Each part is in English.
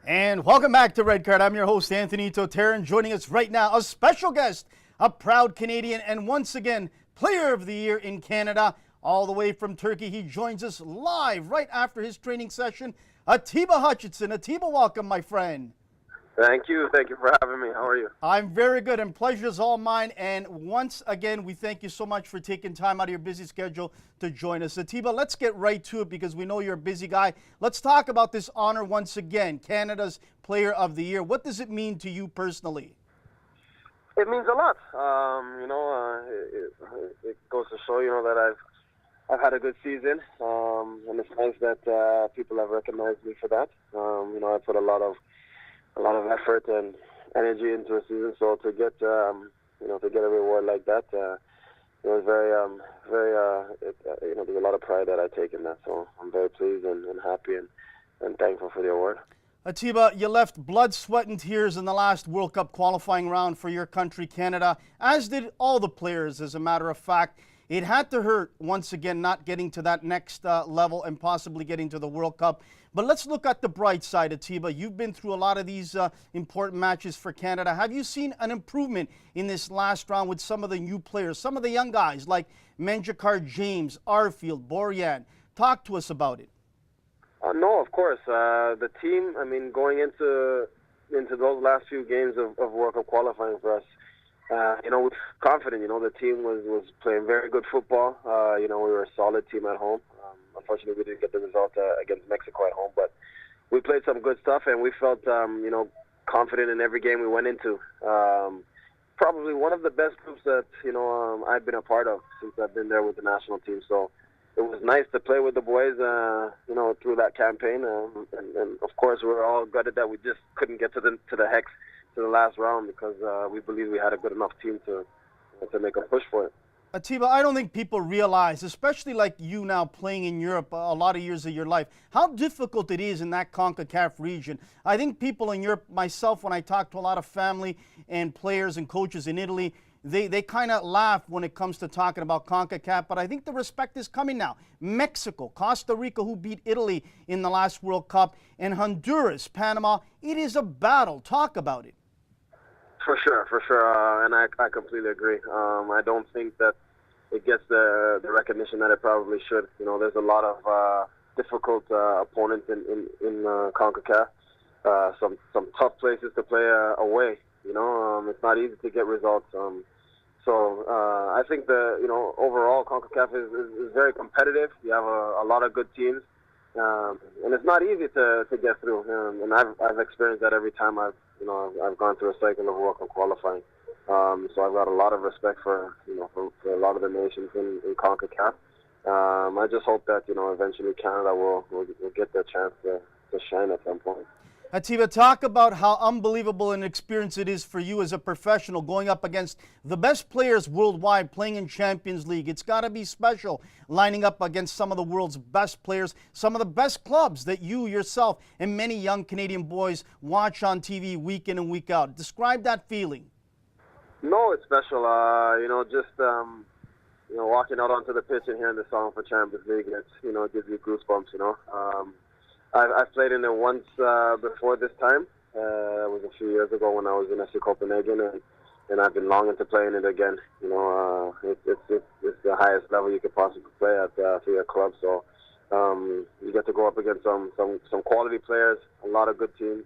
And welcome back to Red Card. I'm your host, Anthony Toterin. Joining us right now, a special guest, a proud Canadian, and once again, Player of the Year in Canada, all the way from Turkey. He joins us live right after his training session. Atiba Hutchinson. Atiba, welcome, my friend. Thank you. Thank you for having me. How are you? I'm very good, and pleasure's all mine. And once again, we thank you so much for taking time out of your busy schedule to join us. Atiba, let's get right to it because we know you're a busy guy. Let's talk about this honor once again, Canada's Player of the Year. What does it mean to you personally? It means a lot. It goes to show, that I've had a good season, and it's nice that people have recognized me for that. I put a lot of effort and energy into a season, so to get to get a reward like that, it was there's a lot of pride that I take in that. So I'm very pleased and happy and thankful for the award. Atiba, you left blood, sweat, and tears in the last World Cup qualifying round for your country, Canada, as did all the players, as a matter of fact. It had to hurt, once again, not getting to that next level and possibly getting to the World Cup. But let's look at the bright side, Atiba. You've been through a lot of these important matches for Canada. Have you seen an improvement in this last round with some of the new players, some of the young guys like Menjikar James, Arfield, Borjan? Talk to us about it. No, of course. The team, going into those last few games of World Cup qualifying for us, we're confident. The team was playing very good football. We were a solid team at home. Unfortunately, we didn't get the result against Mexico at home, but we played some good stuff, and we felt, confident in every game we went into. Probably one of the best groups that, I've been a part of since I've been there with the national team. So it was nice to play with the boys, through that campaign. And of course, we're all gutted that we just couldn't get to the last round because we believe we had a good enough team to make a push for it. Atiba, I don't think people realize, especially like you now playing in Europe a lot of years of your life, how difficult it is in that CONCACAF region. I think people in Europe, myself, when I talk to a lot of family and players and coaches in Italy, they kind of laugh when it comes to talking about CONCACAF, but I think the respect is coming now. Mexico, Costa Rica, who beat Italy in the last World Cup, and Honduras, Panama. It is a battle. Talk about it. For sure, and I completely agree. I don't think that it gets the recognition that it probably should. There's a lot of difficult opponents in CONCACAF. Some tough places to play away. It's not easy to get results. So I think overall CONCACAF is very competitive. You have a lot of good teams, and it's not easy to get through. And I've experienced that every time I've gone through a cycle of World Cup qualifying. So I've got a lot of respect for a lot of the nations in CONCACAF. I just hope that eventually Canada will get their chance to shine at some point. Atiba, talk about how unbelievable an experience it is for you as a professional going up against the best players worldwide playing in Champions League. It's got to be special lining up against some of the world's best players, some of the best clubs that you yourself and many young Canadian boys watch on TV week in and week out. Describe that feeling. No, it's special. Walking out onto the pitch and hearing the song for Champions League, it gives you goosebumps. I've played in it once before this time. It was a few years ago when I was in FC Copenhagen, and I've been longing to play in it again. It's the highest level you could possibly play at for your club. So you get to go up against some quality players, a lot of good teams,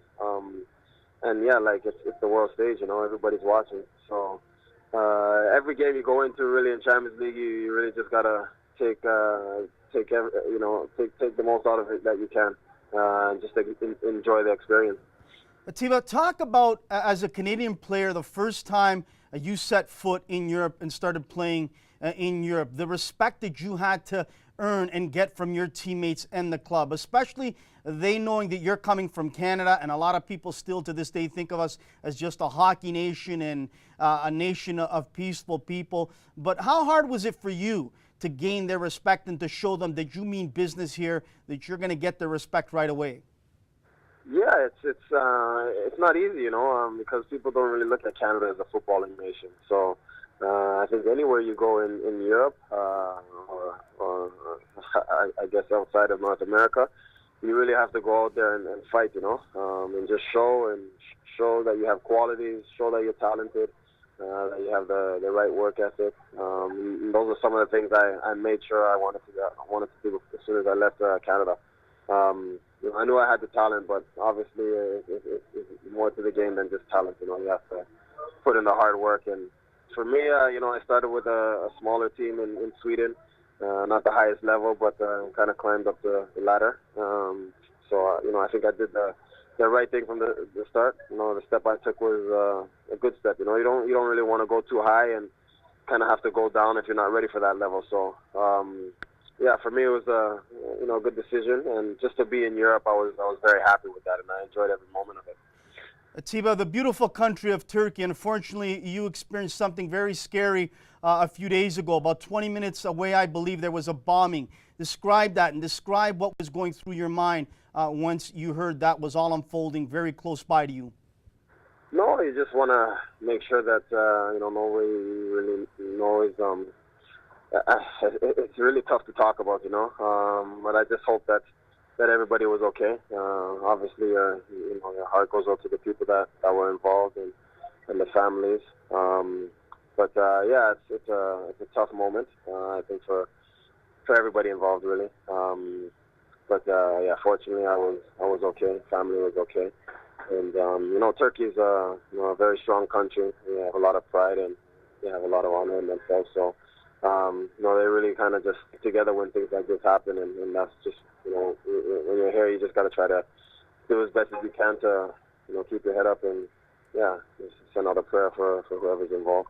and yeah, it's the world stage. Everybody's watching. So every game you go into, really in Champions League, you really just gotta take the most out of it that you can. Just enjoy the experience. Atiba, talk about, as a Canadian player, the first time you set foot in Europe and started playing in Europe, the respect that you had to earn and get from your teammates and the club, especially they knowing that you're coming from Canada, and a lot of people still to this day think of us as just a hockey nation and a nation of peaceful people. But how hard was it for you to gain their respect and to show them that you mean business here, that you're going to get their respect right away? Yeah, it's not easy, because people don't really look at Canada as a footballing nation. So I think anywhere you go in Europe, or I guess outside of North America, you really have to go out there and fight, and just show that you have qualities, show that you're talented, that you have the right work ethic. And those are some of the things I made sure I wanted to do as soon as I left Canada. I knew I had the talent, but obviously it's more to the game than just talent. You have to put in the hard work. And for me, I started with a smaller team in Sweden, not the highest level, but kind of climbed up the ladder. I think I did the right thing from the start. The step I took was a good step. You don't really want to go too high and kind of have to go down if you're not ready for that level. So for me it was a good decision, and just to be in Europe, I was very happy with that, and I enjoyed every moment of it. Atiba, the beautiful country of Turkey. Unfortunately, you experienced something very scary a few days ago. About 20 minutes away, I believe, there was a bombing. Describe that, and describe what was going through your mind once you heard that was all unfolding very close by to you. No, you just want to make sure that nobody really knows. It's really tough to talk about, but I just hope that everybody was okay. Obviously, your heart goes out to the people that were involved and the families. It's a tough moment. I think for everybody involved, really. Fortunately, I was okay. Family was okay, and Turkey is a very strong country. They have a lot of pride and they have a lot of honor in themselves. So they really kind of just stick together when things like this happen, and that's just when you're here, you just got to try to do as best as you can to keep your head up and just send out a prayer for whoever's involved.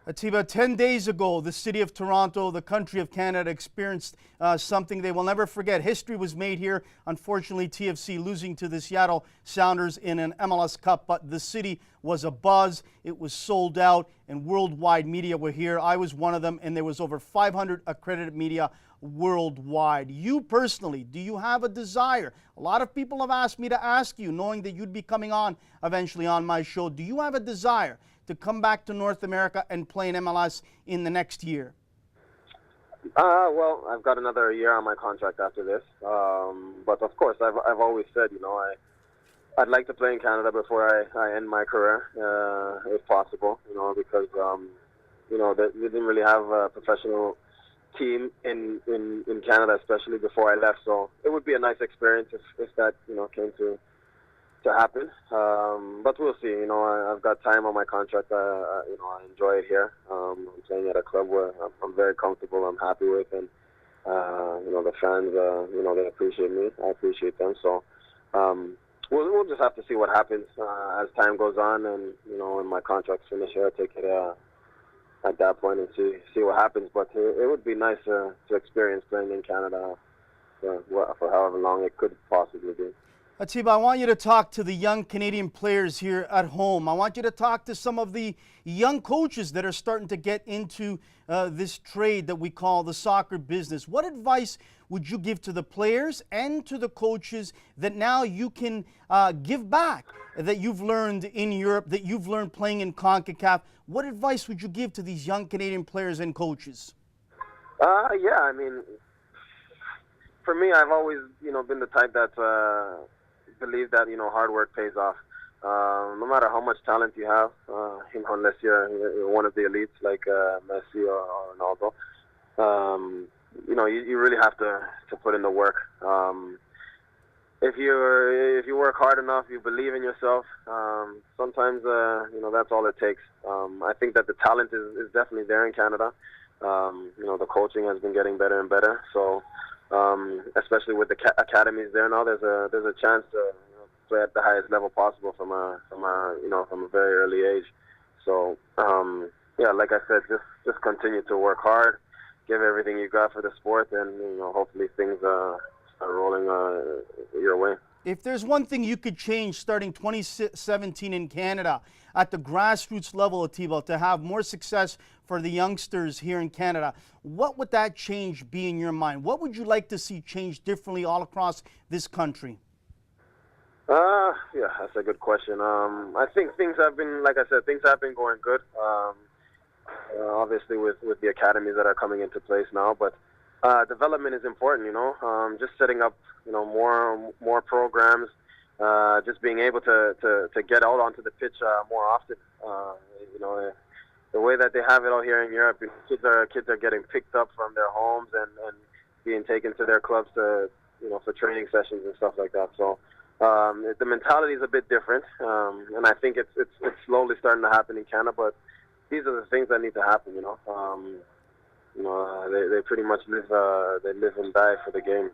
Atiba, 10 days ago, the city of Toronto, the country of Canada, experienced something they will never forget. History was made here. Unfortunately, TFC losing to the Seattle Sounders in an MLS Cup, but the city was abuzz. It was sold out, and worldwide media were here. I was one of them, and there was over 500 accredited media worldwide. You personally, do you have a desire? A lot of people have asked me to ask you, knowing that you'd be coming on eventually on my show, do you have a desire to come back to North America and play in MLS in the next year? Well, I've got another year on my contract after this. But of course, I've always said, I'd like to play in Canada before I end my career, if possible, because, they didn't really have a professional team in Canada, especially before I left. So it would be a nice experience if that, came to happen. But we'll see. I've got time on my contract. I enjoy it here. I'm playing at a club where I'm very comfortable. I'm happy with, and the fans, they appreciate me. I appreciate them. So we'll just have to see what happens as time goes on, and when my contract's finished here, I'll take it at that point and see what happens. But it would be nice to experience playing in Canada for however long it could possibly be. Atiba, I want you to talk to the young Canadian players here at home. I want you to talk to some of the young coaches that are starting to get into this trade that we call the soccer business. What advice would you give to the players and to the coaches that now you can give back, that you've learned in Europe, that you've learned playing in CONCACAF? What advice would you give to these young Canadian players and coaches? I mean, for me, I've always, been the type that believe that hard work pays off. No matter how much talent you have, unless you're one of the elites like Messi or Ronaldo, you really have to put in the work. If you work hard enough, you believe in yourself. Sometimes that's all it takes. I think that the talent is definitely there in Canada. The coaching has been getting better and better. So. Especially with the academies there now, there's a chance to play at the highest level possible from a very early age. So like I said, just continue to work hard, give everything you got for the sport, and hopefully things are rolling your way. If there's one thing you could change starting 2017 in Canada at the grassroots level, Atiba, to have more success for the youngsters here in Canada, what would that change be in your mind? What would you like to see change differently all across this country? That's a good question. I think things have been, like I said, things have been going good. Obviously with the academies that are coming into place now, but Development is important, just setting up, more programs, just being able to get out onto the pitch more often. The way that they have it out here in Europe, kids are getting picked up from their homes and being taken to their clubs to, for training sessions and stuff like that. So the mentality is a bit different, and I think it's slowly starting to happen in Canada. But these are the things that need to happen. They pretty much live and die for the game.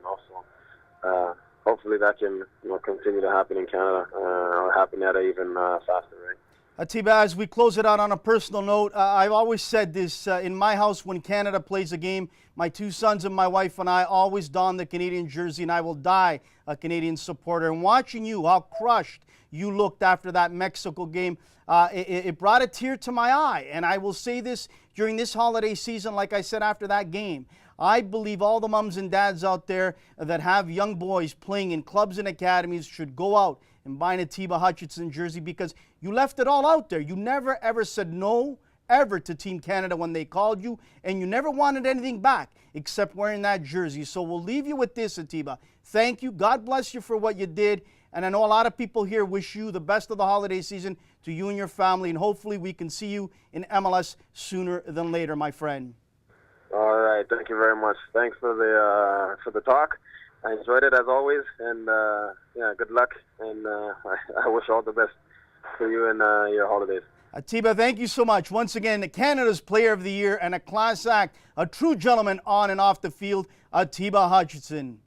So hopefully that can continue to happen in Canada or happen at an even faster rate. Atiba, as we close it out on a personal note, I've always said this, in my house when Canada plays a game, my two sons and my wife and I always don the Canadian jersey, and I will die a Canadian supporter. And watching you, how crushed you looked after that Mexico game, it brought a tear to my eye. And I will say this during this holiday season, like I said after that game, I believe all the mums and dads out there that have young boys playing in clubs and academies should go out and buy an Atiba Hutchinson jersey, because you left it all out there. You never ever said no ever to Team Canada when they called you, and you never wanted anything back except wearing that jersey. So we'll leave you with this, Atiba. Thank you. God bless you for what you did. And I know a lot of people here wish you the best of the holiday season, to you and your family, and hopefully we can see you in MLS sooner than later, my friend. All right. Thank you very much. Thanks for the talk. I enjoyed it as always, and good luck, and I wish all the best for you and your holidays. Atiba, thank you so much. Once again, Canada's Player of the Year and a class act, a true gentleman on and off the field, Atiba Hutchinson.